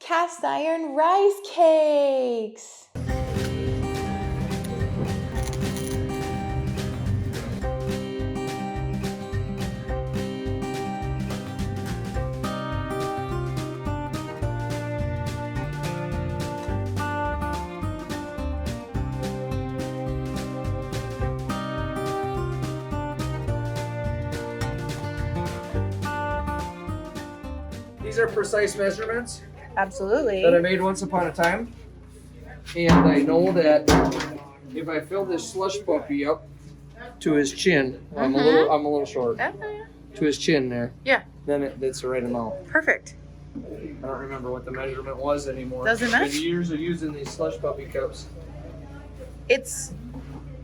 cast iron rice cakes. These are precise measurements Absolutely. that I made once upon a time. And I know that if I fill this slush puppy up to his chin, I'm a little short. Okay. To his chin there. Yeah. Then it's the right amount. Perfect. I don't remember what the measurement was anymore. Doesn't matter. It's been years of using these slush puppy cups.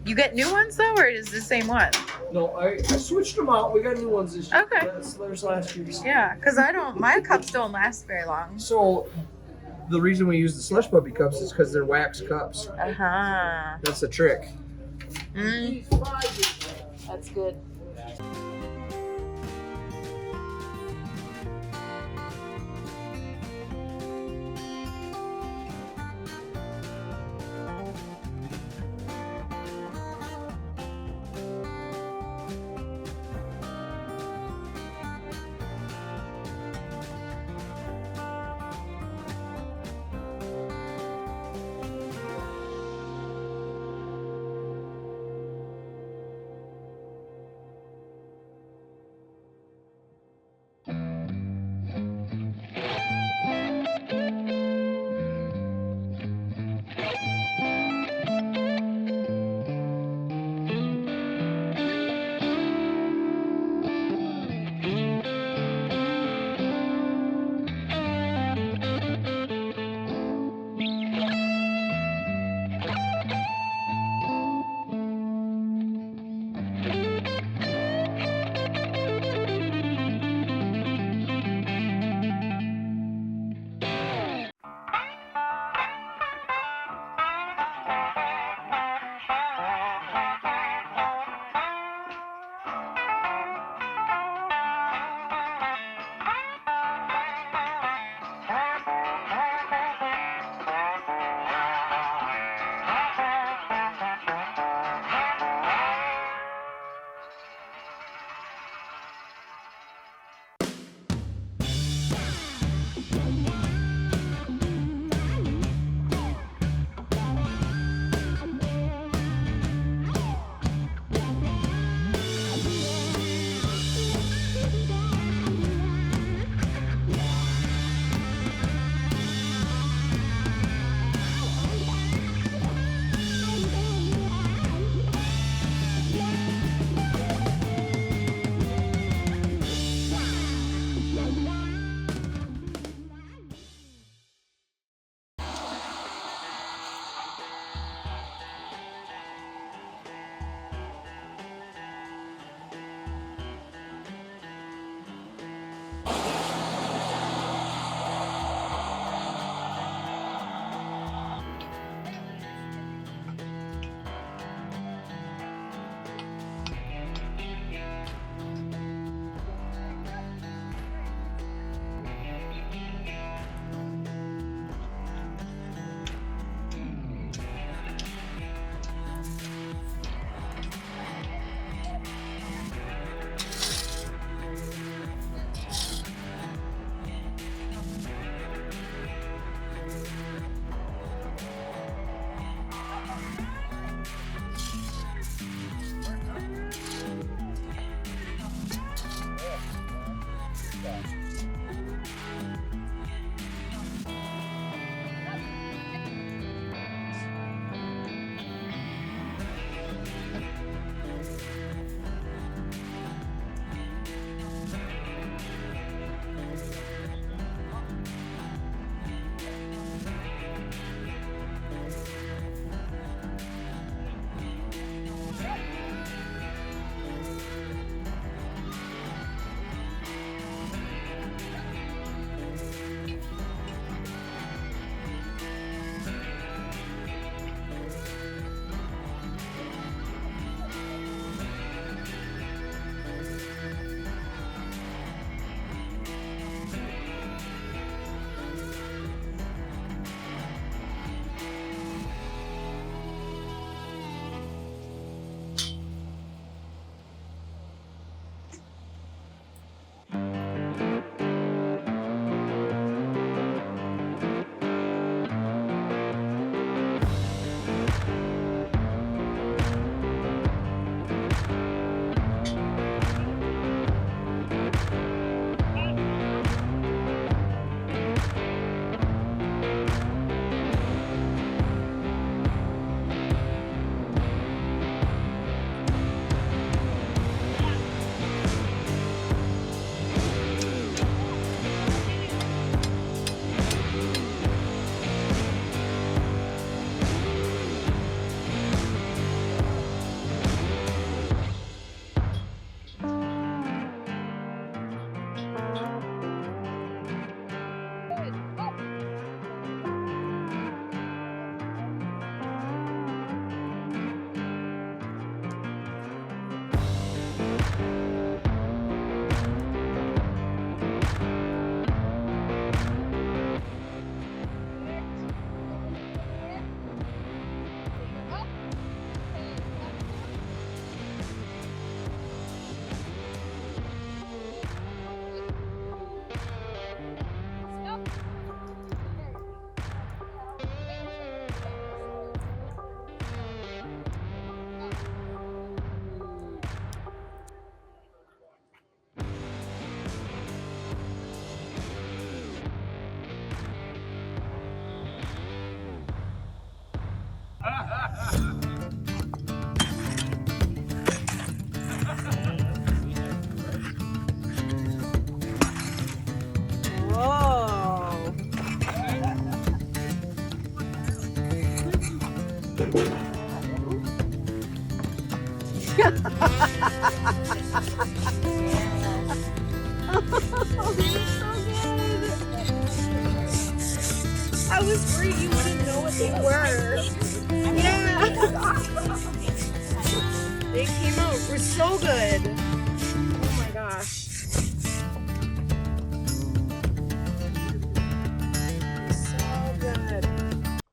You get new ones though, or is it the same one? No, I switched them out. We got new ones this year. Okay. There's last year's. Yeah, because my cups don't last very long. So the reason we use the slush puppy cups is because they're wax cups. Uh-huh. That's the trick. That's good. I was worried you wouldn't know what they were. Yeah. They came out. We're so good. Oh my gosh. So good.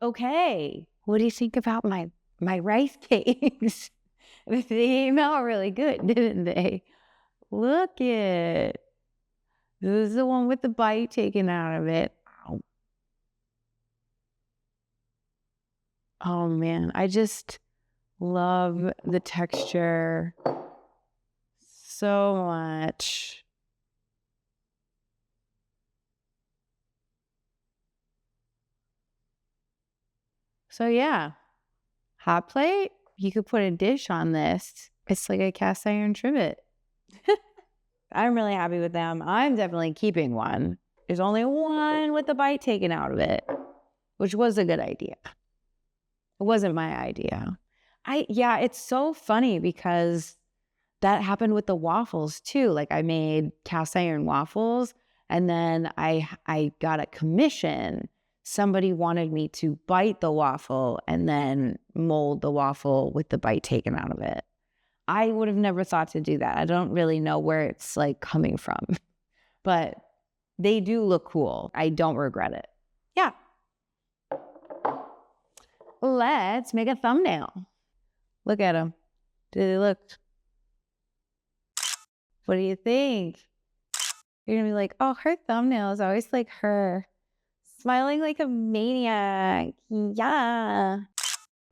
Okay. What do you think about my rice cakes? They came out really good, didn't they? Look it. This is the one with the bite taken out of it. Ow. Oh man, I just love the texture so much. So yeah, hot plate, you could put a dish on this. It's like a cast iron trivet. I'm really happy with them. I'm definitely keeping one. There's only one with the bite taken out of it, which was a good idea. It wasn't my idea. Yeah, it's so funny because that happened with the waffles too. Like I made cast iron waffles and then I got a commission. Somebody wanted me to bite the waffle and then mold the waffle with the bite taken out of it. I would have never thought to do that. I don't really know where it's like coming from, but they do look cool. I don't regret it. Yeah. Let's make a thumbnail. Look at them. Do they look? What do you think? You're gonna be like, oh, her thumbnail is always like her. Smiling like a maniac. Yeah.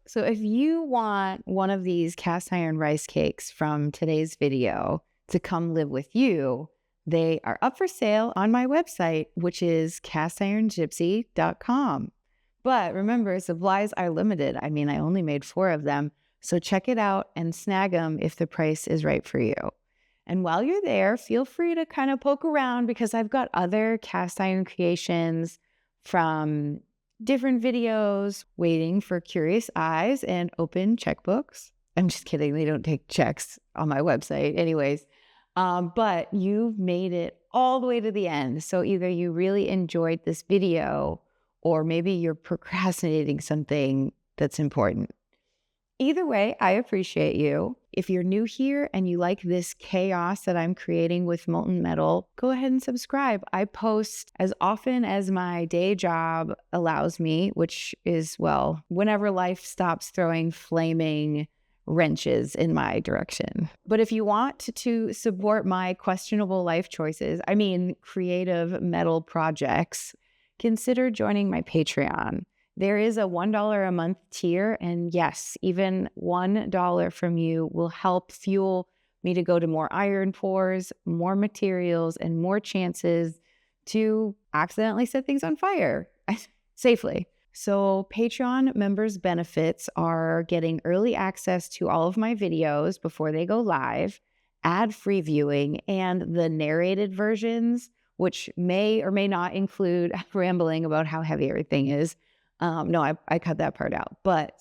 So if you want one of these cast iron rice cakes from today's video to come live with you, they are up for sale on my website, which is castirongypsy.com. But remember, supplies are limited. I mean, I only made 4 of them. So check it out and snag them if the price is right for you. And while you're there, feel free to kind of poke around because I've got other cast iron creations from different videos waiting for curious eyes and open checkbooks. I'm just kidding. They don't take checks on my website anyways. But you've made it all the way to the end. So either you really enjoyed this video or maybe you're procrastinating something that's important. Either way, I appreciate you. If you're new here and you like this chaos that I'm creating with molten metal, go ahead and subscribe. I post as often as my day job allows me, which is, well, whenever life stops throwing flaming wrenches in my direction. But if you want to support my questionable life choices, I mean creative metal projects, consider joining my Patreon. There is a $1 a month tier, and yes, even $1 from you will help fuel me to go to more iron pours, more materials, and more chances to accidentally set things on fire safely. So Patreon members' benefits are getting early access to all of my videos before they go live, ad-free viewing, and the narrated versions, which may or may not include rambling about how heavy everything is. No, I cut that part out, but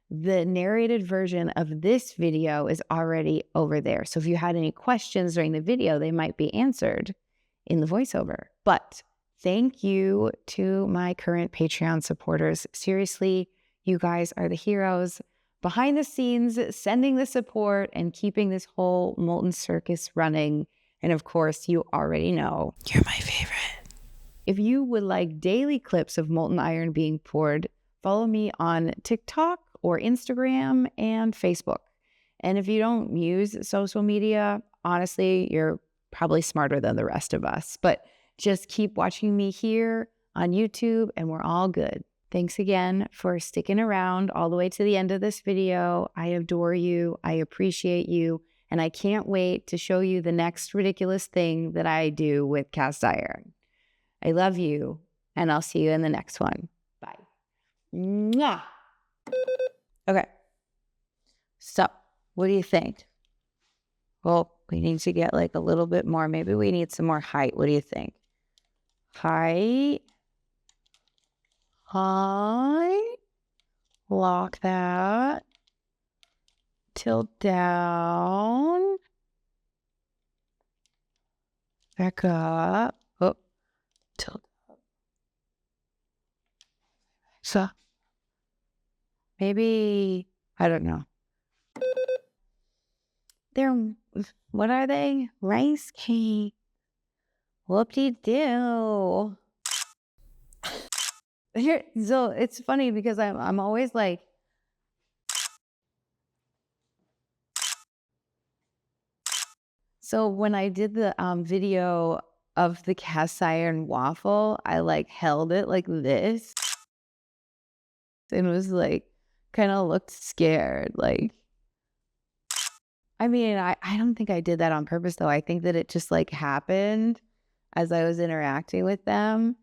the narrated version of this video is already over there. So if you had any questions during the video, they might be answered in the voiceover. But thank you to my current Patreon supporters. Seriously, you guys are the heroes behind the scenes, sending the support and keeping this whole molten circus running. And of course, you already know you're my favorite. If you would like daily clips of molten iron being poured, follow me on TikTok or Instagram and Facebook. And if you don't use social media, honestly, you're probably smarter than the rest of us. But just keep watching me here on YouTube and we're all good. Thanks again for sticking around all the way to the end of this video. I adore you. I appreciate you. And I can't wait to show you the next ridiculous thing that I do with cast iron. I love you, and I'll see you in the next one. Bye. Mwah. Okay. So, what do you think? Well, we need to get like a little bit more. Maybe we need some more height. What do you think? Height. Height. Lock that. Tilt down. Back up. Oh, tilt up. So maybe, I don't know. They're, what are they? Rice cake. Whoop-de-doo. Here, so it's funny because I'm always like, so when I did the video of the cast iron waffle, I like held it like this and was like, kind of looked scared. Like, I mean, I don't think I did that on purpose though. I think that it just like happened as I was interacting with them.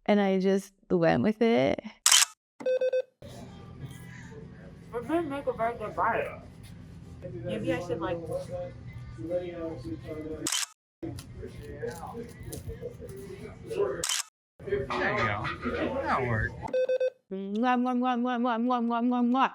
And I just went with it. We're gonna make a very good bite. Maybe I should like. There you go. That'll work. Mwah, mwah, mwah, mwah, mwah, mwah, mwah, mwah, mwah.